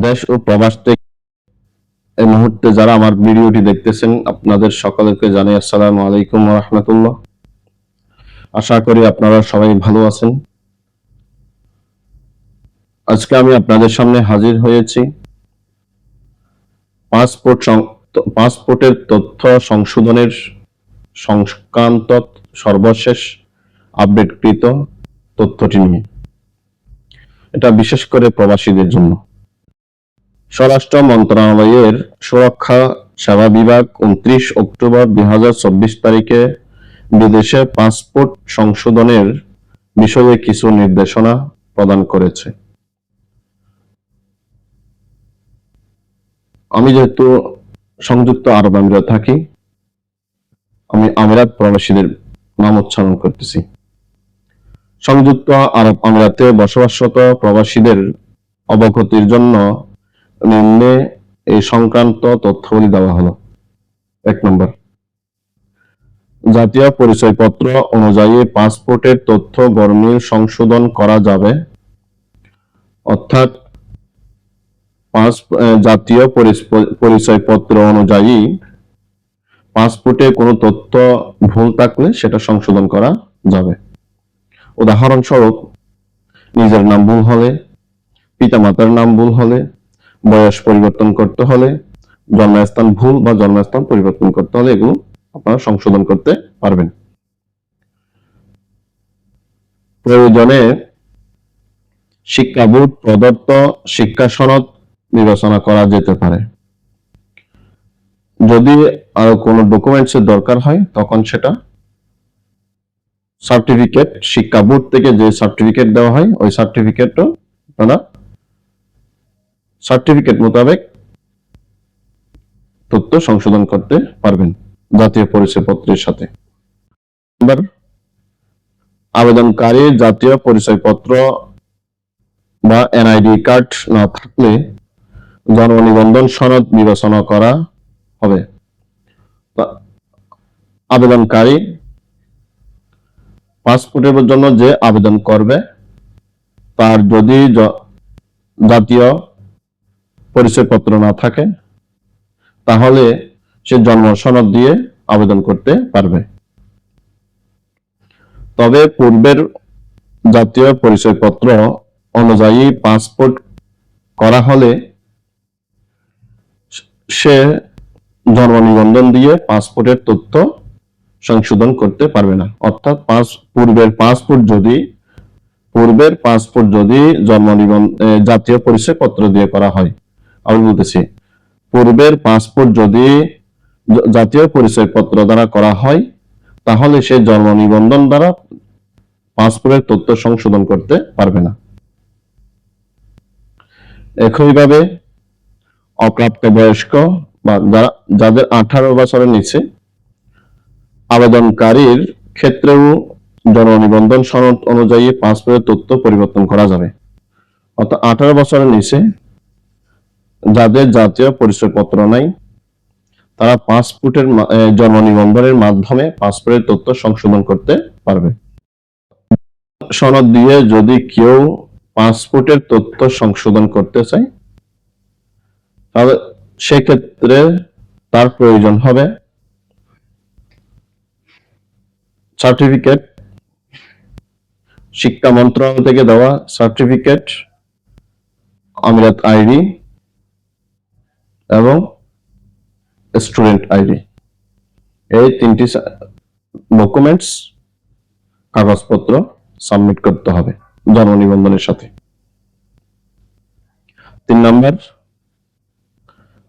দেশ ও প্রবাস থেকে এই মুহূর্তে যারা আমার ভিডিওটি দেখতেছেন আপনাদের সকলকে জানাই আসসালামু আলাইকুম ওয়া রাহমাতুল্লাহ। আশা করি আপনারা সবাই ভালো আছেন। আজকে আমি আপনাদের সামনে হাজির হয়েছি পাসপোর্টের তথ্য সংশোধনের সংক্রান্ত সর্বশেষ আপডেটকৃত তথ্যটি নিয়ে। এটা বিশেষ করে প্রবাসীদের জন্য। স্বরাষ্ট্র মন্ত্রণালয়ের সুরক্ষা সেবা বিভাগ 29 অক্টোবর 2024 তারিখে বিদেশে পাসপোর্ট সংশোধনের বিষয়ে কিছু নির্দেশনা প্রদান করেছে। আমি যেহেতু সংযুক্ত আরব আমিরাতে থাকি, আমি আমিরাত প্রবাসীদের নাম উচ্চারণ করতেছি। সংযুক্ত আরব আমিরাতে বসবাসরত প্রবাসীদের অবগতির জন্য নিম্নে এই সংক্রান্ত তথ্যাবলী দেওয়া হলো। 1 নম্বর, জাতীয় পরিচয়পত্র অনুযায়ী পাসপোর্টের তথ্য গরমিল সংশোধন করা যাবে, অর্থাৎ জাতীয় পরিচয়পত্র অনুযায়ী পাসপোর্টে কোনো তথ্য ভুল থাকলে সেটা সংশোধন করা যাবে। উদাহরণস্বরূপ, নিজের নাম ভুল হলে, পিতামাতার নাম ভুল হলে, বয়স পরিবর্তন করতে হলে, জন্মস্থান ভুল বা জন্মস্থান পরিবর্তন করতে হলে এগুলো আপনারা সংশোধন করতে পারবেন। প্রয়োজনে শিক্ষা বোর্ড প্রদত্ত শিক্ষা সনদ বিবেচনা করা যেতে পারে। যদি আরো কোনো ডকুমেন্টস এর দরকার হয় তখন সেটা সার্টিফিকেট, শিক্ষা বোর্ড থেকে যে সার্টিফিকেট দেওয়া হয় ওই সার্টিফিকেটও আপনারা সার্টিফিকেট মোতাবেক তথ্য সংশোধন করতে পারবেন জাতীয় পরিচয়পত্রের সাথে। এবার আবেদনকারী জাতীয় পরিচয়পত্র বা এনআইডি কার্ড না থাকলে জন্ম নিবন্ধন সনদ বিবেচনা করা হবে। আবেদনকারী পাসপোর্টের জন্য যে আবেদন করবে তার যদি জাতীয় পরিচয়পত্র না থাকে তাহলে সে জন্ম সনদ দিয়ে আবেদন করতে পারবে। তবে পূর্বের জাতীয় পরিচয়পত্র অনুযায়ী পাসপোর্ট করা হলে সে জন্ম নিবন্ধন দিয়ে পাসপোর্টের তথ্য সংশোধন করতে পারবে না। অর্থাৎ পূর্বের পাসপোর্ট যদি জন্ম নিবন্ধন জাতীয় পরিচয়পত্র দিয়ে করা হয়, আমি বলতেছি পূর্বের পাসপোর্ট যদি জাতীয় পরিচয়পত্র দ্বারা করা হয় তাহলে সে জন্ম নিবন্ধন দ্বারা পাসপোর্টের তথ্য সংশোধন করতে পারবে না। একইভাবে অপ্রাপ্তবয়স্ক বা যাদের 18 বছরের নিচে আবেদনকারীর ক্ষেত্রেও জন্ম নিবন্ধন সনদ অনুযায়ী পাসপোর্টের তথ্য পরিবর্তন করা যাবে। অর্থাৎ 18 বছরের নিচে যাদের জাতীয় পরিচয়পত্র নাই তারা পাসপোর্টের জন্ম নিবন্ধনের মাধ্যমে পাসপোর্টের তথ্য সংশোধন করতে পারবে। সনদ দিয়ে যদি কেউ পাসপোর্টের তথ্য সংশোধন করতে চায় তাহলে সেক্ষেত্রে তার প্রয়োজন হবে সার্টিফিকেট, শিক্ষা মন্ত্রণালয় থেকে দেওয়া সার্টিফিকেট, আমিরাত আইডি এবং স্টুডেন্ট আইডি। এই 3টি ডকুমেন্টস কাগজপত্র সাবমিট করতে হবে জন্ম নিবন্ধনের সাথে। 3 নম্বর,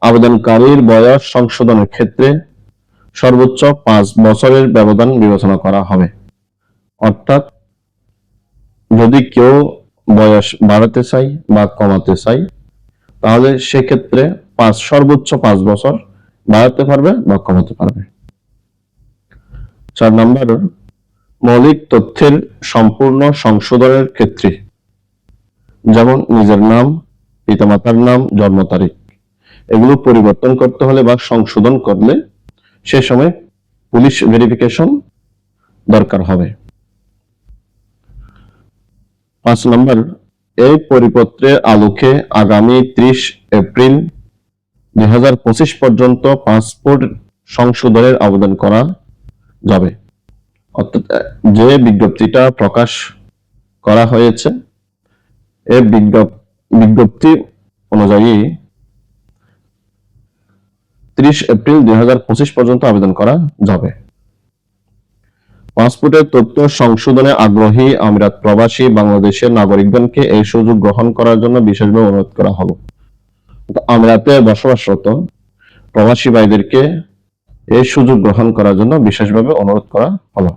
আবেদনকারীর বয়স সংশোধনের ক্ষেত্রে সর্বোচ্চ 5 বছরের ব্যবধান বিবেচনা করা হবে। অর্থাৎ যদি কেউ বয়স বাড়াতে চাই বা কমাতে চাই তাহলে সেক্ষেত্রে সর্বোচ্চ 5 বছর বাড়াতে পারবে বা কমাতে পারবে। 4 নম্বর, মৌলিক তথ্যের সম্পূর্ণ সংশোধনের ক্ষেত্রে যেমন নিজের নাম, পিতামাতার নাম, জন্ম তারিখ এগুলো পরিবর্তন করতে হলে বা সংশোধন করলে সে সময় পুলিশ ভেরিফিকেশন দরকার হবে। 5 নম্বর, এই পরিপত্রের আলোকে আগামী 30 এপ্রিল 2025 পর্যন্ত পাসপোর্ট সংশোধনের আবেদন করা যাবে। অর্থাৎ যে বিজ্ঞপ্তিটা প্রকাশ করা হয়েছে এই বিজ্ঞপ্তি অনুযায়ী 30 এপ্রিল 2025 পর্যন্ত আবেদন করা যাবে। পাসপোর্টের তথ্য সংশোধনে আগ্রহী আমিরাত প্রবাসী বাংলাদেশের নাগরিকগণকে এই সুযোগ গ্রহণ করার জন্য বিশেষভাবে অনুরোধ করা হলো। আমিরাতে বসবাসরত প্রবাসী ভাইদেরকে এই সুযোগ গ্রহণ করার জন্য বিশেষভাবে অনুরোধ করা হলো।